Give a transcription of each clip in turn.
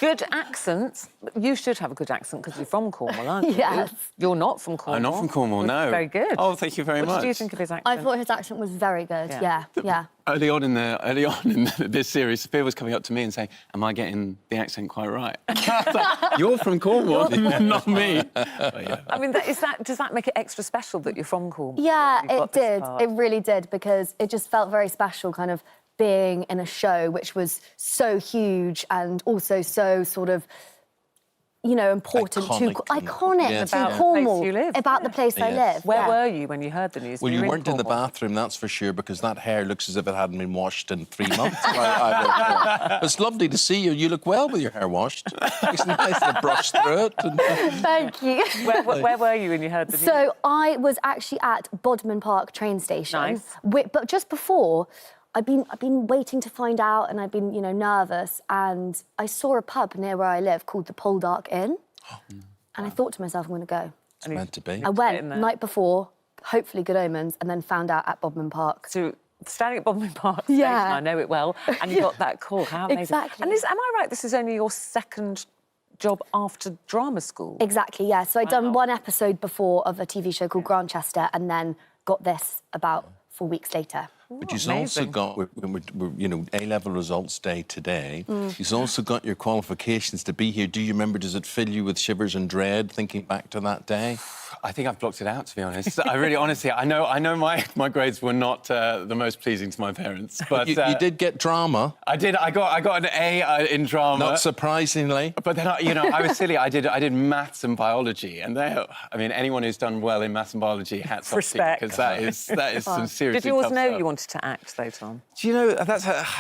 Good accents. You should have a good accent because you're from Cornwall, aren't you? Yes. You're not from Cornwall. I'm not from Cornwall, no. Very good. Oh, thank you very much. What do you think of his accent? I thought his accent was very good. Yeah. Early on in this series, Sophia was coming up to me and saying, "Am I getting the accent quite right?" I was like, "You're from Cornwall, not me." But, yeah. I mean, does that make it extra special that you're from Cornwall? Yeah, You've got it this did. part? It really did, because it just felt very special, kind of being in a show which was so huge and also so sort of, you know, important Iconic to Cornwall, place you live. about the place I live. Where were you when you heard the news? Well, you Were weren't in the Cornwall? bathroom, that's for sure, because that hair looks as if it hadn't been washed in 3 months. It's lovely to see you. You look well with your hair washed. It's nice to brush through it. Thank you. Where were you when you heard the news? So I was actually at Bodmin Park train station. Nice. But just before, I'd been waiting to find out, and I'd been, you know, nervous, and I saw a pub near where I live called the Poldark Inn. And I thought to myself, I'm going to go. It's meant to be. I went night before, hopefully good omens, and then found out at Bodmin Park. So standing at Bodmin Park station, Yeah. I know it well, and you got that call. How amazing. Exactly. And am I right, this is only your second job after drama school? Exactly, yeah. So I'd done one episode before of a TV show called Grantchester, and then got this about 4 weeks later. But you've also got, you know, A-level results day today. You've also got your qualifications to be here. Do you remember, does it fill you with shivers and dread thinking back to that day? I think I've blocked it out, to be honest. I really, honestly, I know my grades were not the most pleasing to my parents, but you did get drama. I did. I got an A in drama. Not surprisingly. But then, you know, I was silly. I did maths and biology, and I mean, anyone who's done well in maths and biology, hats off to you, Respect. because that is some seriously Did you always tough know stuff. you wanted to act, though, Tom? Do you know,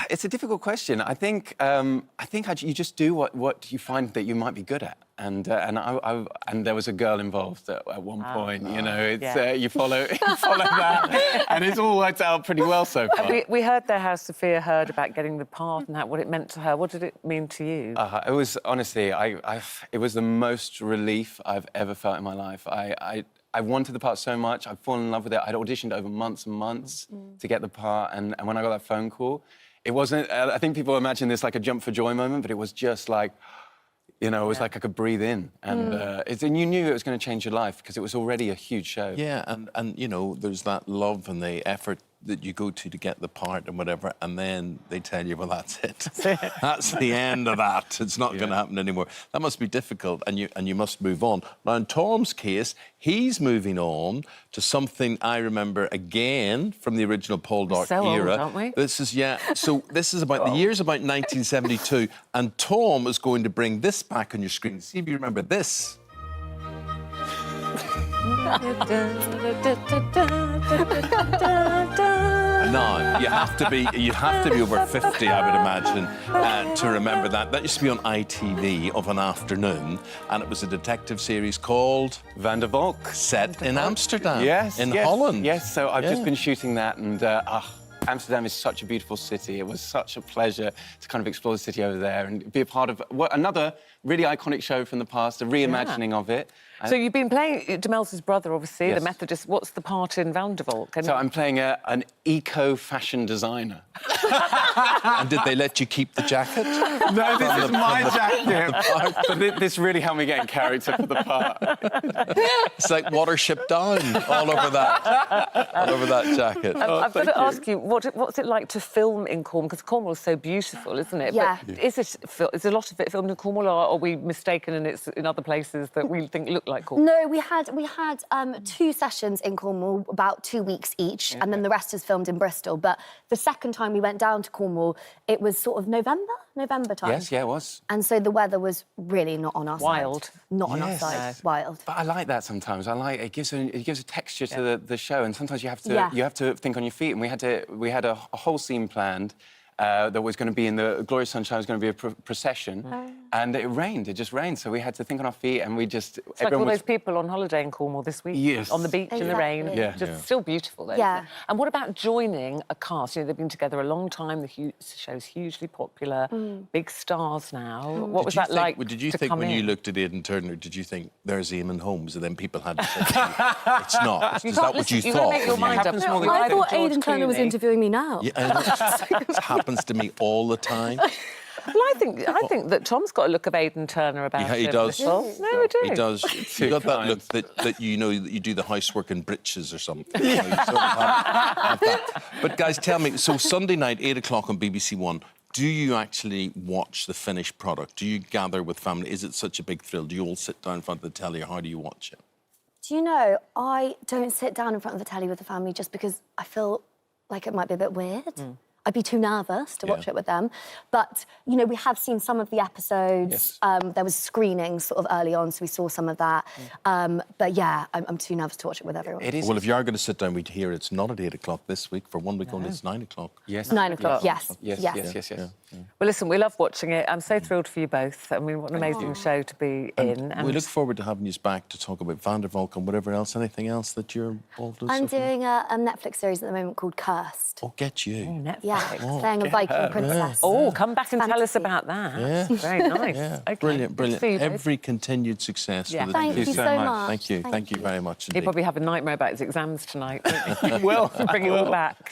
it's a difficult question. I think you just do what you find that you might be good at. And there was a girl involved at one point. You know, it's you follow that, and it's all worked out pretty well so far. We heard there how Sophia heard about getting the part and what it meant to her. What did it mean to you? It was honestly, it was the most relief I've ever felt in my life. I wanted the part so much. I'd fallen in love with it. I'd auditioned over months and months to get the part, and when I got that phone call, it wasn't. I think people imagine this like a jump for joy moment, but it was just like, you know, it was like I could breathe in, and and you knew it was going to change your life because it was already a huge show. Yeah, and you know, there's that love and the effort that you go to get the part and whatever, and then they tell you, well, that's it. That's the end of that. It's not going to happen anymore. That must be difficult, and you must move on. Now, in Tom's case, he's moving on to something I remember again from the original Poldark era. Old, aren't we? This is this is about the year's about 1972, and Tom is going to bring this back on your screen. See if you remember this. No, you have to be over 50, I would imagine, to remember that. That used to be on ITV of an afternoon, and it was a detective series called Van der Valk. Set in Amsterdam. Yes, in yes, Holland. Yes, so I've just been shooting that, and Amsterdam is such a beautiful city. It was such a pleasure to kind of explore the city over there and be a part of another really iconic show from the past, a reimagining of it. So you've been playing Demelza's brother, obviously, Yes. the Methodist. What's the part in Van der Valk? So I'm playing an eco-fashion designer. And did they let you keep the jacket? No, this is my jacket. But this really helped me get in character for the part. It's like Watership Down all over that jacket. I've got to ask you, what's it like to film in Cornwall? Because Cornwall is so beautiful, isn't it? Yeah. But is a lot of it filmed in Cornwall, or are we mistaken and it's in other places that we think look like Cornwall? No, we had 2 sessions in Cornwall, about 2 weeks each, and then the rest was filmed in Bristol. But the second time we went down to Cornwall, it was sort of November time. Yes, yeah, it was. And so the weather was really not on our Wild. side. Not on our Yes. side. Wild. But I like that sometimes. It gives a texture to the show, and sometimes you have to think on your feet. And we had a whole scene planned that was going to be in the Glorious Sunshine. Was going to be a procession, and it rained. It just rained, so we had to think on our feet, and we just. It's like all those people on holiday in Cornwall this week. Yes. On the beach in the rain. Exactly. Yeah. Just still beautiful, though. Yeah. Isn't it? And what about joining a cast? You know, they've been together a long time. The show's hugely popular. Big stars now. What was that like? Did you to think come when in? you looked at Aidan Turner, did you think there's Eamonn Holmes, and then people had to say, it's not? Is that what you You've thought? got to make your mind up. happens more than I thought George Aidan Turner was Clooney. interviewing me now. Yeah, it happens to me all the time. Well, I think that Tom's got a look of Aidan Turner about He him. does. No, I do. He does. You got that look that you know that you do the housework in breeches or something. You know, you sort of have that. But guys, tell me. So Sunday night, 8 o'clock on BBC One. Do you actually watch the finished product? Do you gather with family? Is it such a big thrill? Do you all sit down in front of the telly, or how do you watch it? Do you know, I don't sit down in front of the telly with the family just because I feel like it might be a bit weird. I'd be too nervous to watch it with them. But, you know, we have seen some of the episodes. Yes. There was screenings sort of early on, so we saw some of that. But, yeah, I'm too nervous to watch it with everyone. It is. Well, if you are going to sit down, we'd hear it's not at 8 o'clock this week. For 1 week only, it's 9 o'clock. Yes. 9 o'clock, yes. Yes. Well, listen, we love watching it. I'm so thrilled for you both. I mean, what an amazing show to be in. We look forward to having you back to talk about Van der Valk and whatever else. Anything else that you're involved with? I'm Sophia? doing a Netflix series at the moment called Cursed. Oh, get you. Netflix. Yeah, playing a Viking princess. Oh, come back and tell us Fantasy. about that. Yeah. Very nice. Yeah, Okay. brilliant, brilliant. See you both. Every continued success Yeah. for the Thank TV. you so much. Thank you very much He'll indeed. probably have a nightmare about his exams tonight. Well, Bring it all back.